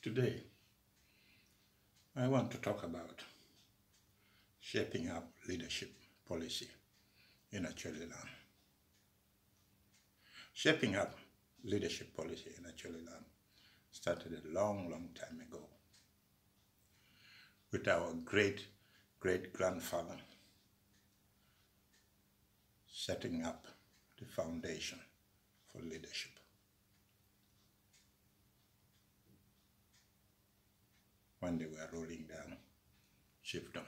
Today, I want to talk about shaping up leadership policy in Acholiland. Shaping up leadership policy in Acholiland started a long time ago with our great-grandfather setting up the foundation for leadership. When they were rolling down chiefdom.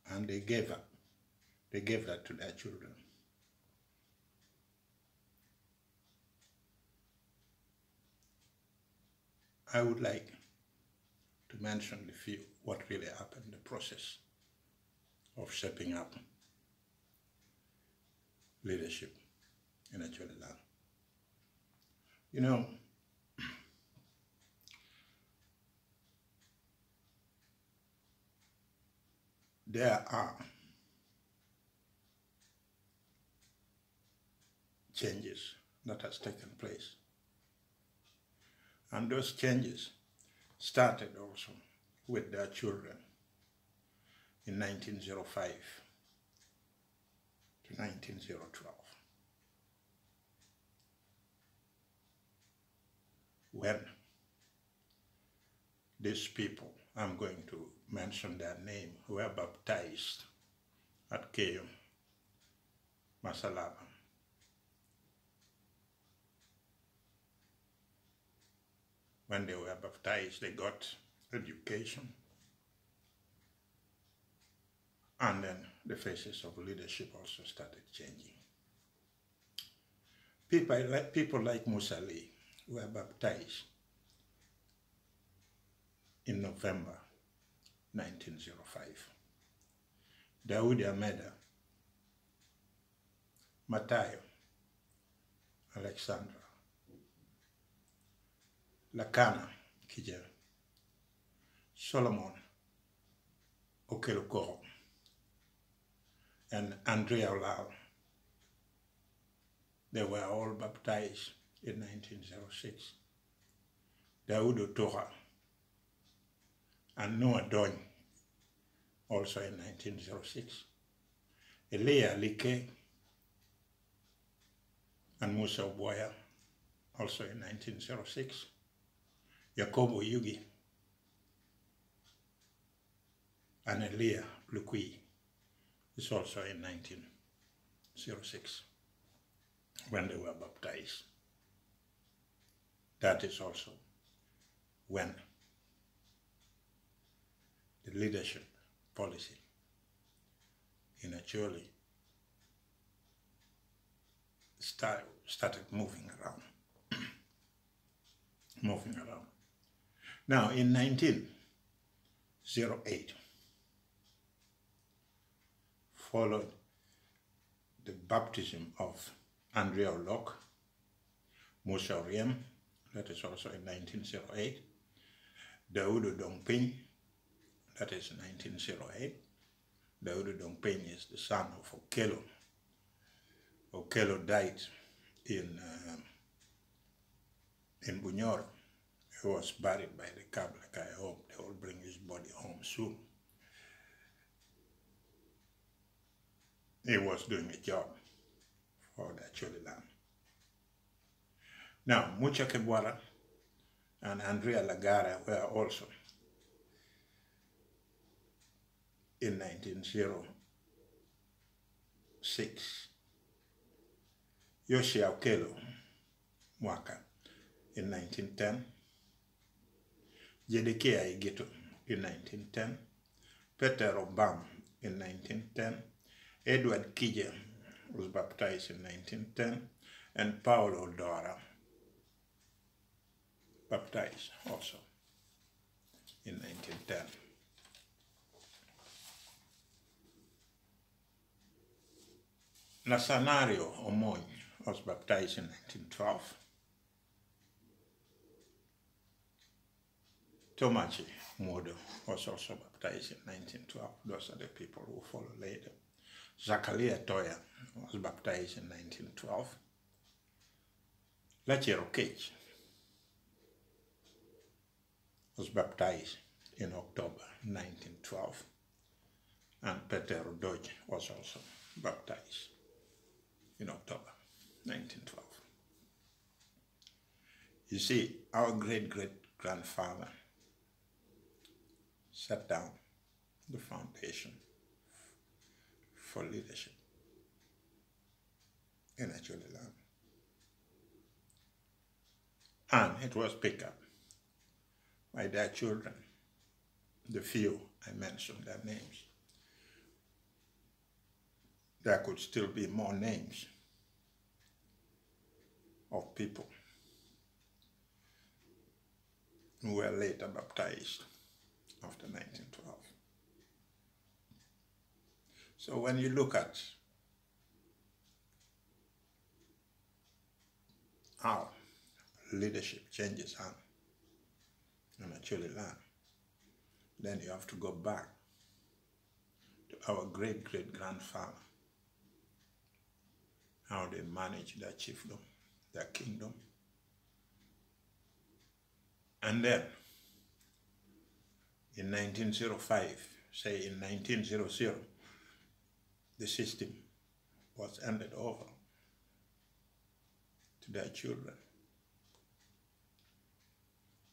And they gave that to their children. I would like to mention what really happened in the process of shaping up leadership in Acholiland. You know, there are changes that has taken place. And those changes started also with their children in 1905 to 1912. When these people, I'm going to mention their name, were baptized at Keyo, Masalaba. When they were baptized, they got education, and then the faces of leadership also started changing. People like 𝙁𝙊𝙇𝙇𝙊𝙒 were baptized in November 1905. 𝙁𝙊𝙇𝙊𝙊𝙒, Matthew, Alexandra, Lakana Kija, Solomon Okelokoro, and Andrea Lal. They were all baptized in 1906. Daoud Torah and Noah Doñ also in 1906. 𝙁𝙊𝙇𝙊𝙊𝙒 and Musa Boya also in 1906. Yakobo Yugi and 𝙁𝙊𝙊𝙒 is also in 1906 when they were baptized. That is also when the leadership policy in Acholi started moving around. Now, in 1908, followed the baptism of Andrea Locke, Musa Oriem, that is also in 1908, Daoud Dongping, that is 1908. Daoud Dongping is the son of Okello. Okello died in Bunyoro. He was buried by the Catholic. I hope they will bring his body home soon. He was doing a job for the Acholiland. Now, Mucha Kebwara and Andrea Lagara were also in 1906. Yoshi Okello Mwaka in 1910. Jedekea Igeto in 1910. Peter Obam in 1910. Edward Kija was baptized in 1910. And Paulo Dora baptized also in 1910. Nasanario Omoñ was baptized in 1912. Tomachi Modo was also baptized in 1912. Those are the people who follow later. Zakaria was baptized in 1912. Lachero Cage was baptized in October 1912, and 𝙁𝙊𝙇𝙇𝙊𝙒 was also baptized in October 1912. You see, our great-great-grandfather set down the foundation for leadership in Acholiland. And it was picked up by their children, the few I mentioned their names. There could still be more names of people who were later baptized after 1912. So when you look at how leadership changes hands in Acholiland, then you have to go back to our great-great-grandfather, how they managed their chiefdom, their kingdom. And then, in 1905, say in 1900, the system was handed over to their children,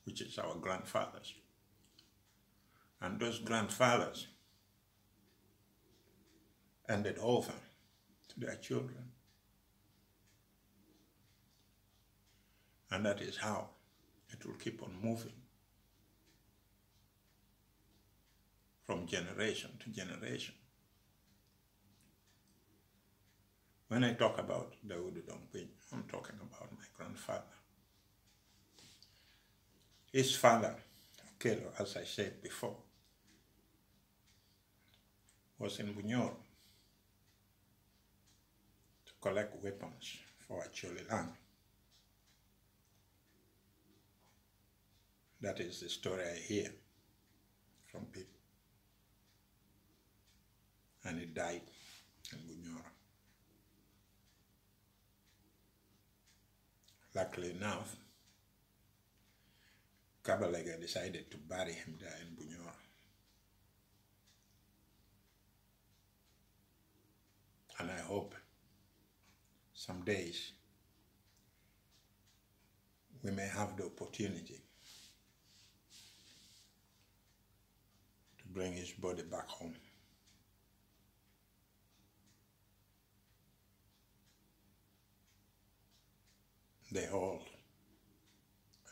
which is our grandfathers. And those grandfathers handed over to their children. And that is how it will keep on moving from generation to generation. When I talk about 𝙁𝙊𝙇𝙊𝙒, I'm talking about my grandfather. His father, Kelo, as I said before, was in Bunyoro to collect weapons for Acholiland. That is the story I hear from people. And he died in Bunyoro. Luckily enough, 𝙁𝙊𝙇𝙊𝙒 decided to bury him there in Bunyoro. And I hope some days we may have the opportunity to bring his body back home. They all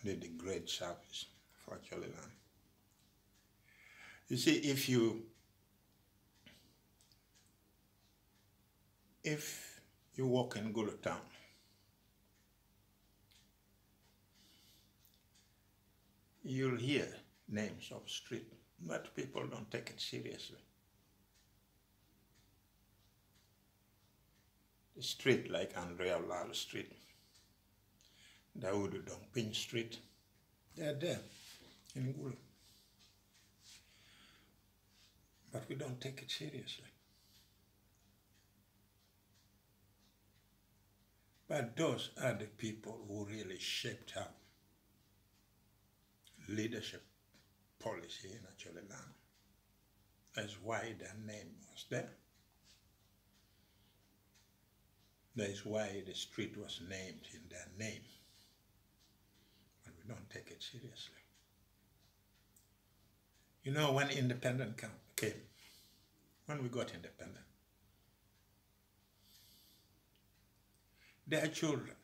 did a great service for Acholiland. You see, if you walk in Gulu town, you'll hear names of street, but people don't take it seriously. The street like Andrea Lal Street, 𝙁𝙊𝙇𝙊𝙒 Street, they're there in Gulu. But we don't take it seriously. But those are the people who really shaped up leadership policy in Acholiland. That's why their name was there. That is why the street was named in their name. But we don't take it seriously. You know, when independence came, when we got independent, their children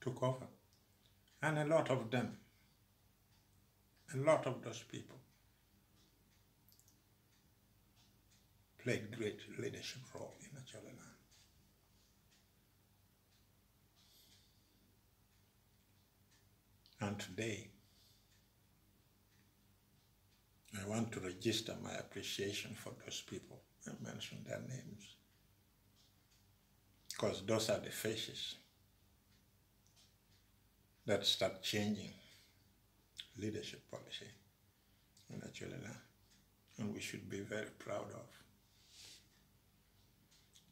took over. And a lot of them, a lot of those people played great leadership role in Acholiland. And today, I want to register my appreciation for those people. I mentioned their names, because those are the faces that start changing leadership policy in Acholiland, and we should be very proud of.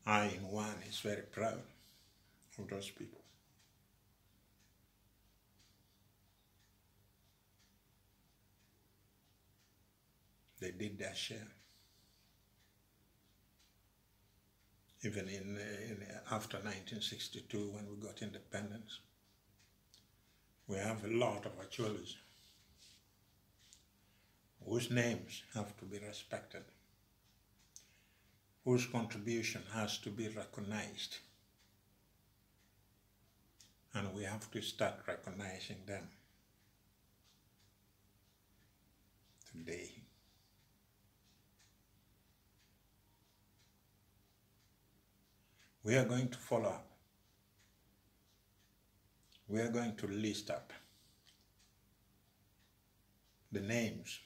I, in one, is very proud of those people. They did their share. Even after 1962, when we got independence, we have a lot of Acholis whose names have to be respected, whose contribution has to be recognized. And we have to start recognizing them today. We are going to follow up. We are going to list up the names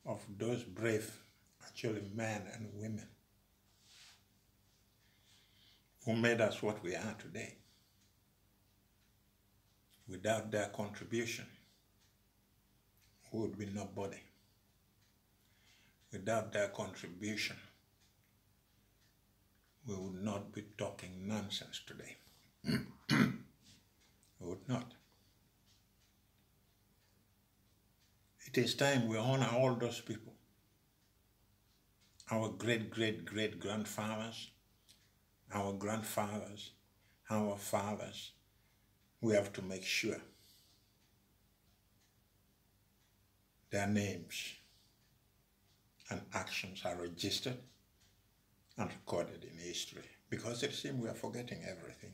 of those brave, actually men and women, who made us what we are today. Without their contribution, we would be nobody. Without their contribution, we would not be talking nonsense today. We would not. It is time we honor all those people. Our great-great-great-grandfathers, our grandfathers, our fathers. We have to make sure their names and actions are registered and recorded in history, because it seems we are forgetting everything.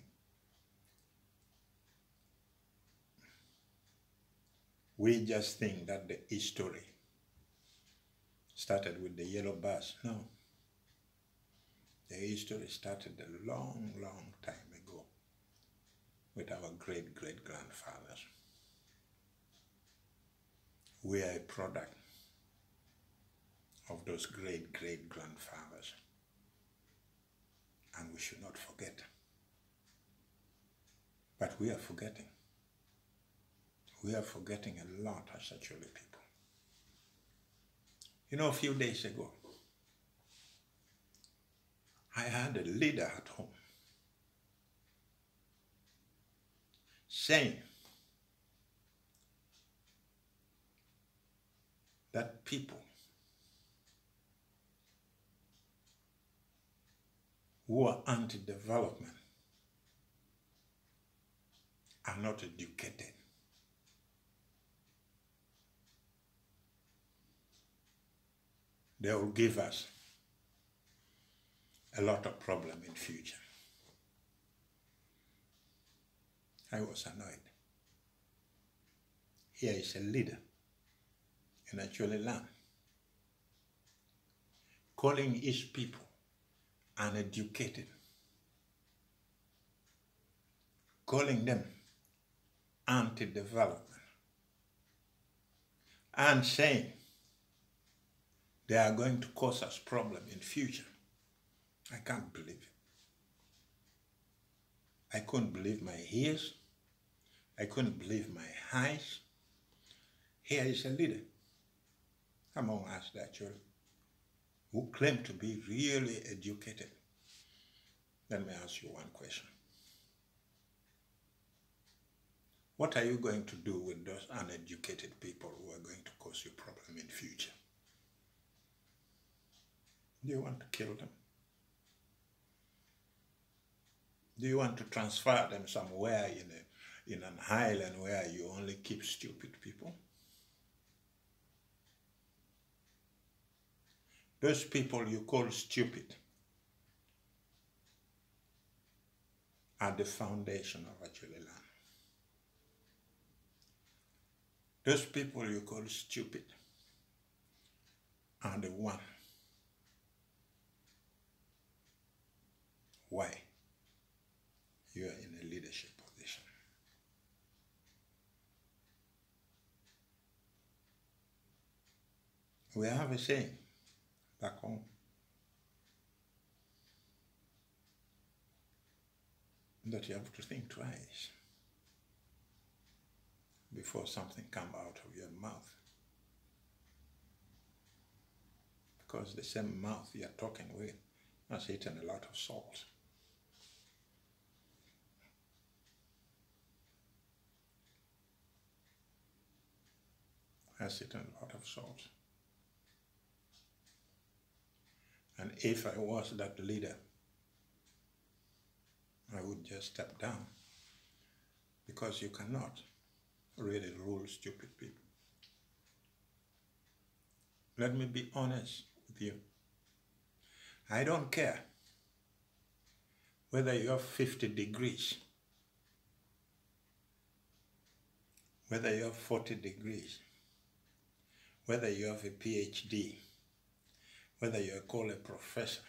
We just think that the history started with the yellow bus. No. The history started a long, long time ago with our great-great-grandfathers. We are a product of those great-great-grandfathers. And we should not forget. But we are forgetting. We are forgetting a lot as Acholi people. You know, a few days ago, I had a leader at home saying that people who are anti-development are not educated. They will give us a lot of problem in future. I was annoyed. Here is a leader in Acholiland calling his people uneducated, calling them anti-development, and saying they are going to cause us problem in future. I can't believe it. I couldn't believe my ears. I couldn't believe my eyes. Here is a leader among us, actually, who claim to be really educated. Let me ask you one question. What are you going to do with those uneducated people who are going to cause you problem in future? Do you want to kill them? Do you want to transfer them somewhere in an island where you only keep stupid people? Those people you call stupid are the foundation of Acholiland. Those people you call stupid are the one why you are in a leadership position. We have a saying back home. That you have to think twice before something comes out of your mouth. Because the same mouth you are talking with has eaten a lot of salt. Has eaten a lot of salt. And if I was that leader, I would just step down, because you cannot really rule stupid people. Let me be honest with you. I don't care whether you have 50 degrees, whether you have 40 degrees, whether you have a PhD, whether you are called a professor,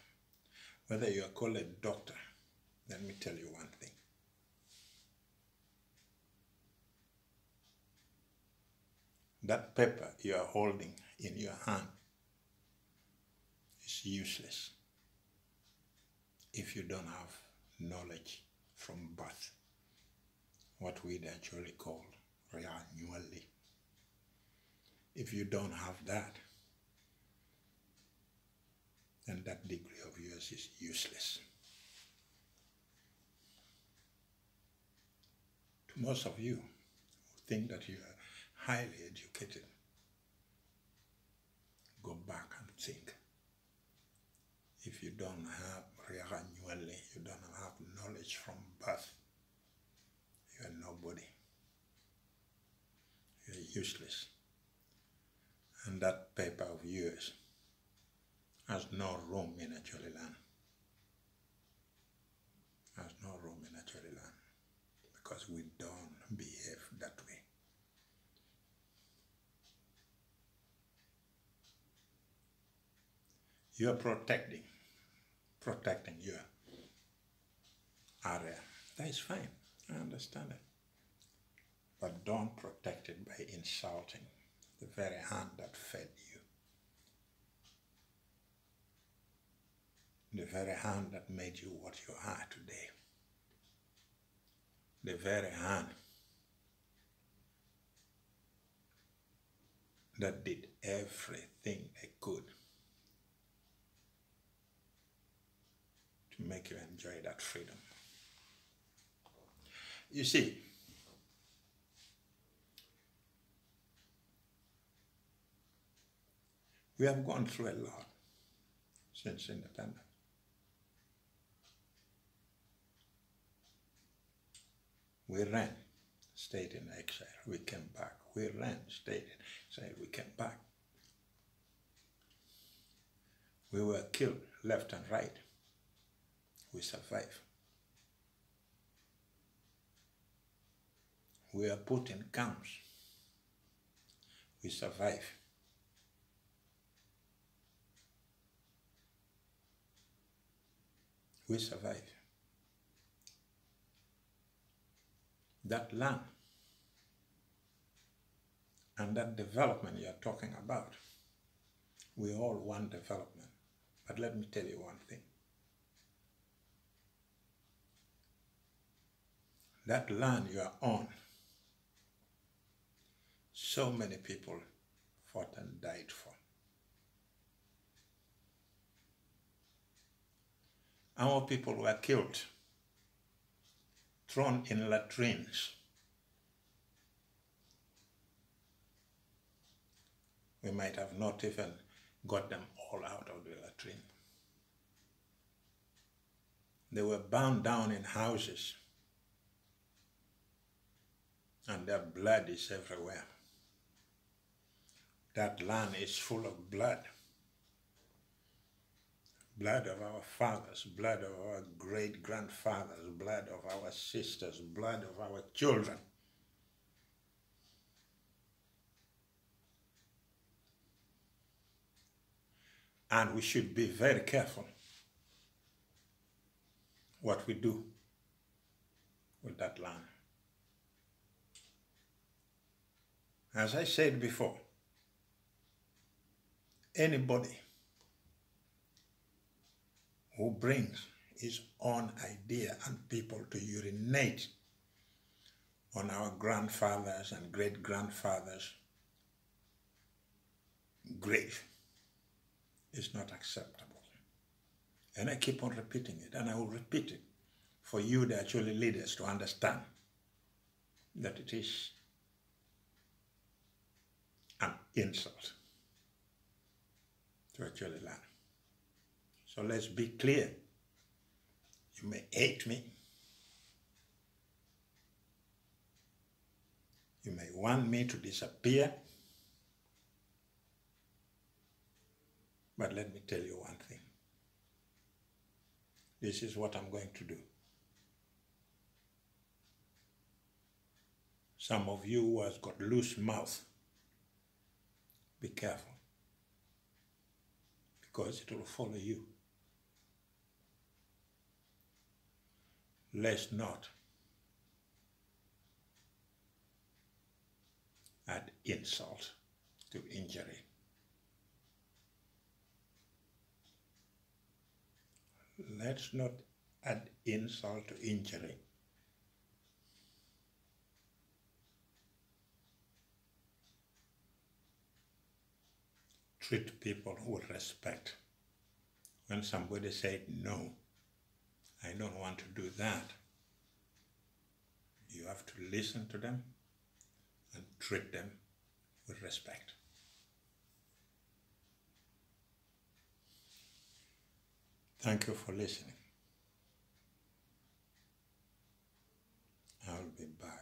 whether you are called a doctor. Let me tell you one thing. That paper you are holding in your hand is useless if you don't have knowledge from birth, what we actually call 𝙁𝙊𝙇𝙊𝙒. If you don't have that, then that degree of yours is useless. To most of you who think that you are highly educated, go back and think. If you don't have 𝙁𝙊𝙇𝙊𝙒, you don't have knowledge from birth, you are nobody. You are useless. And that paper of yours has no room in Acholiland. Has no room in Acholiland, because we don't behave that way. You are protecting your area. That is fine. I understand it. But don't protect it by insulting the very hand that fed you. The very hand that made you what you are today. The very hand that did everything they could to make you enjoy that freedom. You see, we have gone through a lot since independence. We ran, stayed in exile, we came back. We ran, stayed in exile, we came back. We were killed left and right. We survived. We were put in camps. We survived. We survived. That land and that development you are talking about, we all want development. But let me tell you one thing. That land you are on, so many people fought and died for. Our people were killed, thrown in latrines. We might have not even got them all out of the latrine. They were bound down in houses, and their blood is everywhere. That land is full of blood. Blood of our fathers, blood of our great-grandfathers, blood of our sisters, blood of our children. And we should be very careful what we do with that land. As I said before, anybody who brings his own idea and people to urinate on our grandfathers and great-grandfathers' grave is not acceptable. And I keep on repeating it, and I will repeat it for you, the Acholi leaders, to understand that it is an insult to Acholiland. So let's be clear. You may hate me. You may want me to disappear. But let me tell you one thing. This is what I'm going to do. Some of you who has got loose mouth, be careful, because it will follow you. Let's not add insult to injury. Let's not add insult to injury. Treat people with respect. When somebody said, no, I don't want to do that, you have to listen to them and treat them with respect. Thank you for listening. I'll be back.